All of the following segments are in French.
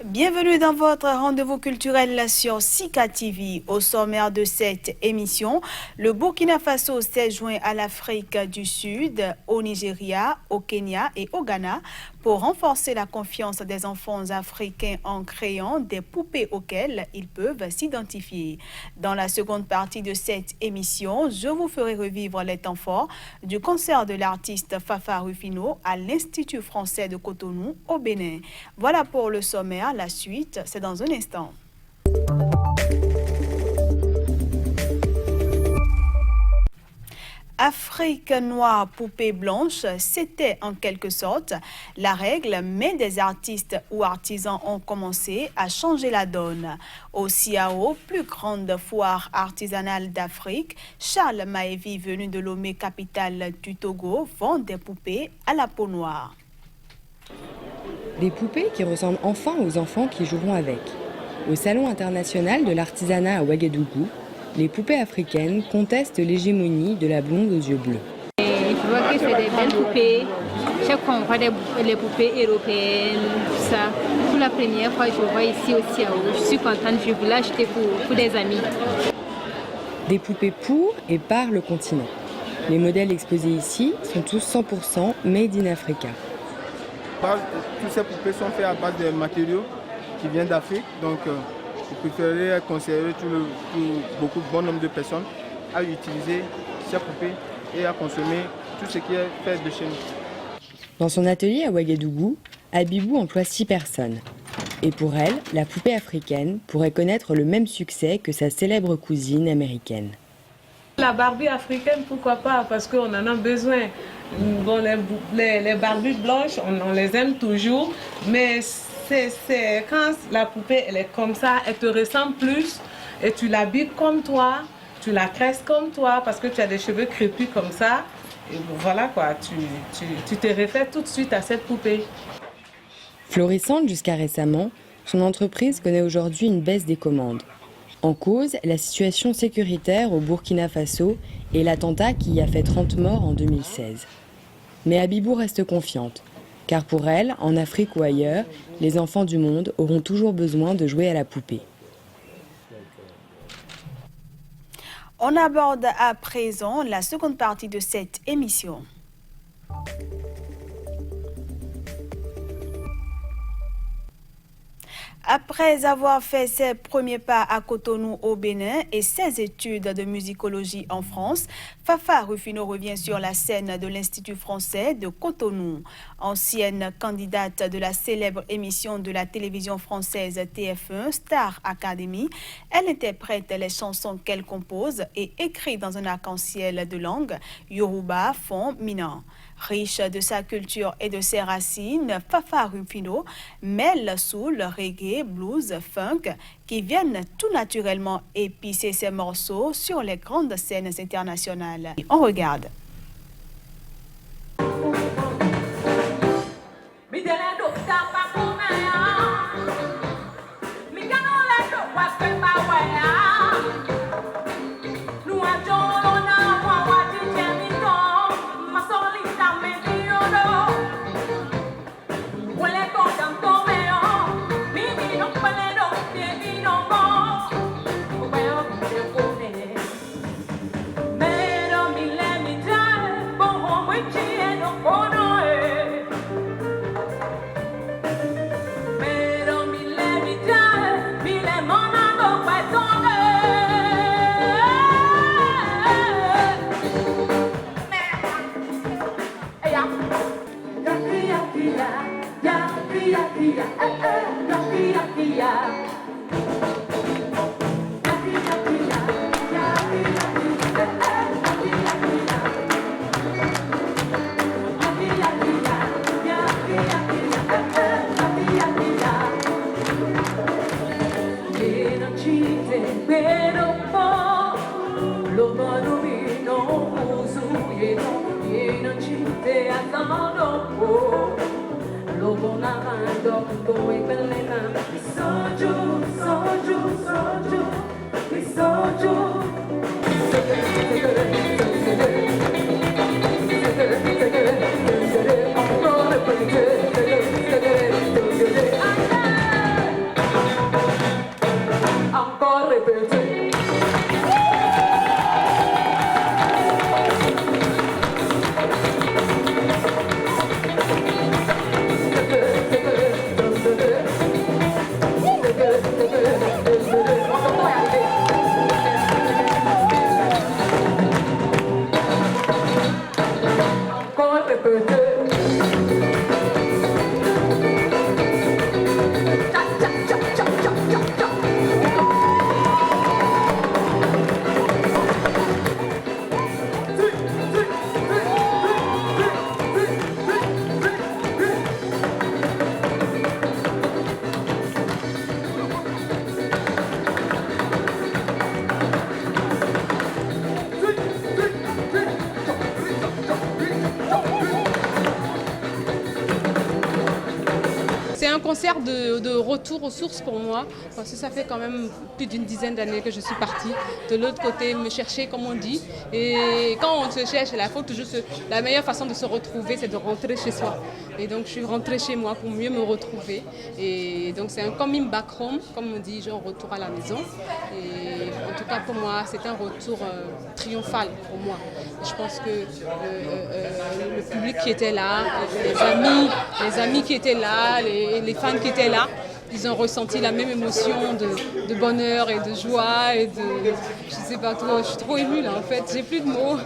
Bienvenue dans votre rendez-vous culturel sur Sika TV. Au sommaire de cette émission, le Burkina Faso s'est joint à l'Afrique du Sud, au Nigeria, au Kenya et au Ghana pour renforcer la confiance des enfants africains en créant des poupées auxquelles ils peuvent s'identifier. Dans la seconde partie de cette émission, je vous ferai revivre les temps forts du concert de l'artiste Fafa Rufino à l'Institut français de Cotonou au Bénin. Voilà pour le sommaire. La suite, c'est dans un instant. Afrique noire, poupée blanche, c'était en quelque sorte la règle, mais des artistes ou artisans ont commencé à changer la donne. Au CIAO, plus grande foire artisanale d'Afrique, Charles Maévi, venu de Lomé, capitale du Togo, vend des poupées à la peau noire. Des poupées qui ressemblent enfin aux enfants qui joueront avec. Au Salon international de l'artisanat à Ouagadougou, les poupées africaines contestent l'hégémonie de la blonde aux yeux bleus. Je vois que c'est des belles poupées. Chaque fois on voit les poupées européennes, tout ça. Pour la première fois, je vois ici au CIAO. Je suis contente, je vais l'acheter pour des amis. Des poupées pour et par le continent. Les modèles exposés ici sont tous 100% made in Africa. Toutes ces poupées sont faites à base de matériaux qui viennent d'Afrique. Donc, je préférerais conseiller beaucoup de bon nombre de personnes à utiliser ces poupées et à consommer tout ce qui est fait de chez nous. Dans son atelier à Ouagadougou, Abibou emploie 6 personnes. Et pour elle, la poupée africaine pourrait connaître le même succès que sa célèbre cousine américaine. La Barbie africaine, pourquoi pas, parce qu'on en a besoin. Bon, les Barbies blanches, on les aime toujours, mais c'est quand la poupée elle est comme ça, elle te ressemble plus et tu l'habilles comme toi, tu la tresses comme toi parce que tu as des cheveux crépus comme ça. Et voilà quoi, tu te refais tout de suite à cette poupée. Florissante jusqu'à récemment, son entreprise connaît aujourd'hui une baisse des commandes. En cause, la situation sécuritaire au Burkina Faso et l'attentat qui y a fait 30 morts en 2016. Mais Abibou reste confiante, car pour elle, en Afrique ou ailleurs, les enfants du monde auront toujours besoin de jouer à la poupée. On aborde à présent la seconde partie de cette émission. Après avoir fait ses premiers pas à Cotonou au Bénin et ses études de musicologie en France, Fafa Rufino revient sur la scène de l'Institut français de Cotonou. Ancienne candidate de la célèbre émission de la télévision française TF1 Star Academy, elle interprète les chansons qu'elle compose et écrit dans un arc-en-ciel de langue, Yoruba, Fon, Minan. Riche de sa culture et de ses racines, Fafa Rufino mêle soul, reggae, blues, funk qui viennent tout naturellement épicer ses morceaux sur les grandes scènes internationales. On regarde. concert de retour aux sources pour moi, parce que ça fait quand même plus d'une dizaine d'années que je suis partie de l'autre côté, me chercher comme on dit. Et quand on se cherche, la meilleure façon de se retrouver, c'est de rentrer chez soi. Et donc je suis rentrée chez moi pour mieux me retrouver. Et donc c'est un coming back home, comme on dit, genre retour à la maison. Et en tout cas pour moi, c'est un retour triomphal pour moi. Et je pense que le public qui était là, les amis qui étaient là, les fans qui étaient là, ils ont ressenti la même émotion de bonheur et de joie et de... Je sais pas trop, je suis trop émue là en fait, j'ai plus de mots.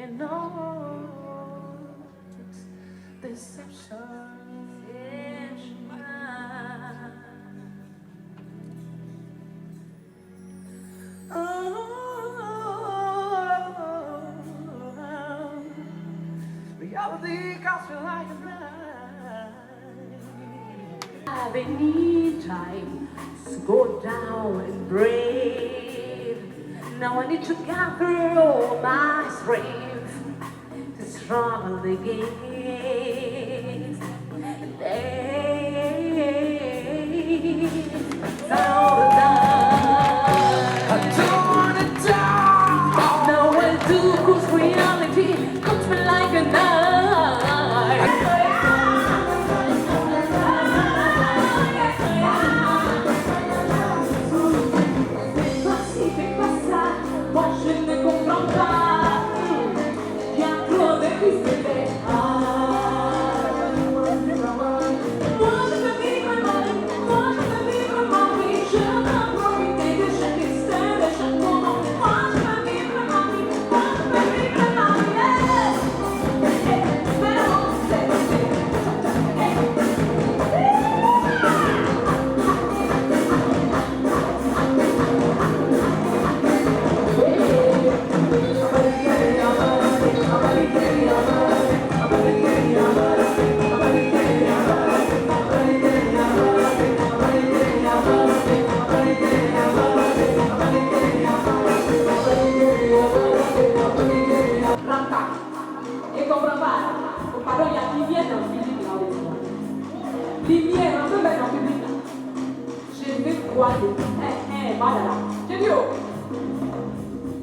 And no deception. Reality comes like a night. I've been time to go down and breathe. Now I need to gather all my strength to struggle against I don't wanna die. Now I do, 'cause reality comes me like a knife.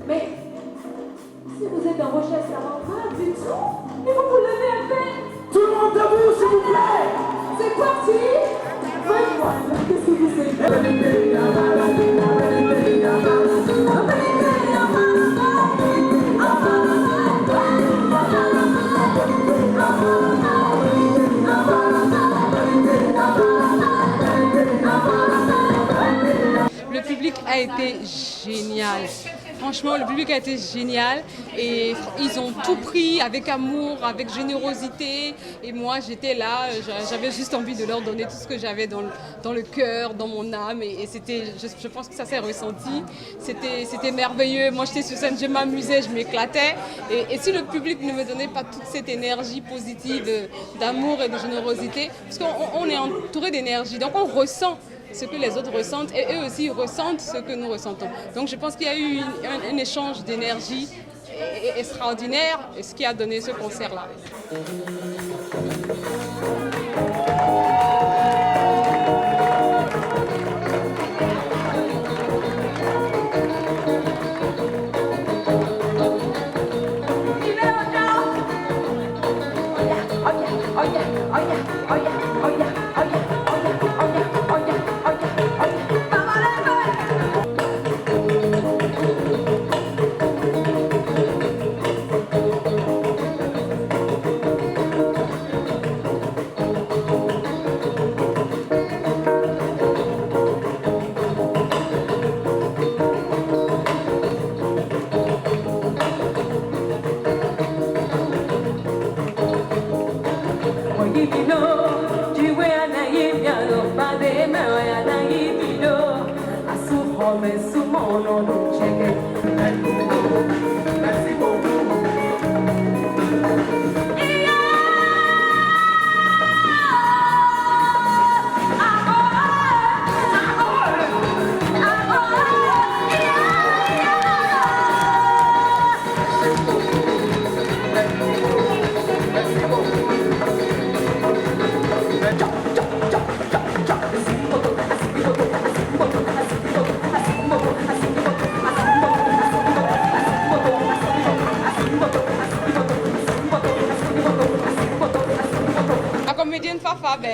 Mais si vous êtes en recherche, ça va pas du tout. Il faut vous lever un peu. Tout le monde debout, s'il vous plaît. C'est parti. Faites-moi, qu'est-ce que vous faites? Le public a été génial. Franchement, le public a été génial et ils ont tout pris avec amour, avec générosité. Et moi, j'étais là, j'avais juste envie de leur donner tout ce que j'avais dans le cœur, dans mon âme. Et c'était, je pense que ça s'est ressenti. C'était merveilleux. Moi, j'étais sur scène, je m'amusais, je m'éclatais. Et si le public ne me donnait pas toute cette énergie positive d'amour et de générosité, parce qu'on est entouré d'énergie, donc on ressent ce que les autres ressentent et eux aussi ressentent ce que nous ressentons. Donc je pense qu'il y a eu un échange d'énergie extraordinaire, ce qui a donné ce concert-là. Merci beaucoup.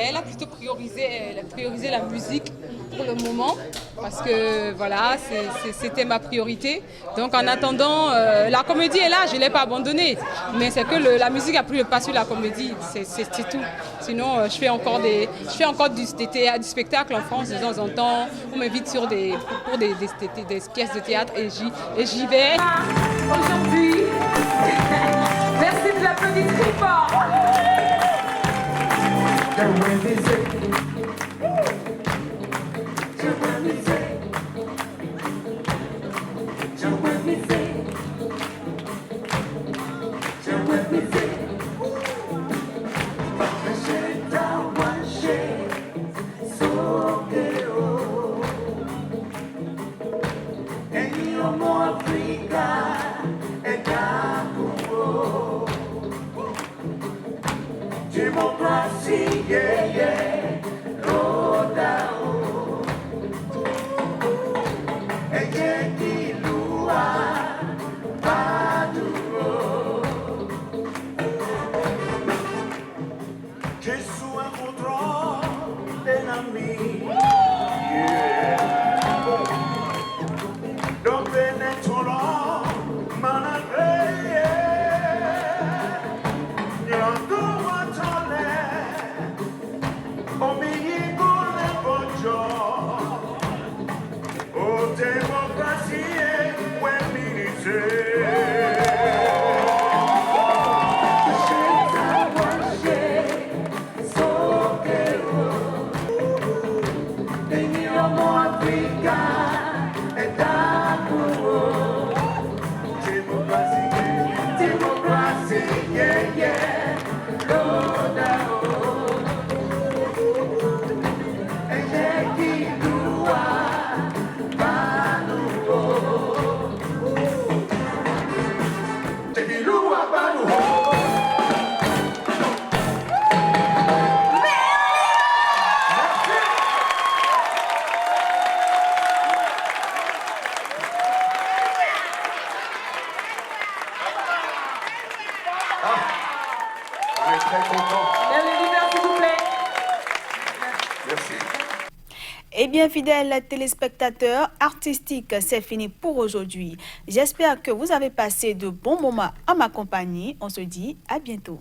elle a plutôt priorisé la musique pour le moment, parce que voilà, c'était ma priorité. Donc en attendant, la comédie est là, je ne l'ai pas abandonnée, mais c'est que la musique a pris le pas sur la comédie, c'est tout. Sinon, je fais encore du spectacle en France de temps en temps. On m'invite pour des pièces de théâtre et j'y vais. Aujourd'hui, merci de l'applaudir très fort. Democracy, yeah, yeah, no doubt. Ejeki lua, baduro. Jesu encontró en mí, yeah. Donde netolo managre, yeah. Eh bien, fidèles téléspectateurs, Artistique, c'est fini pour aujourd'hui. J'espère que vous avez passé de bons moments à ma compagnie. On se dit à bientôt.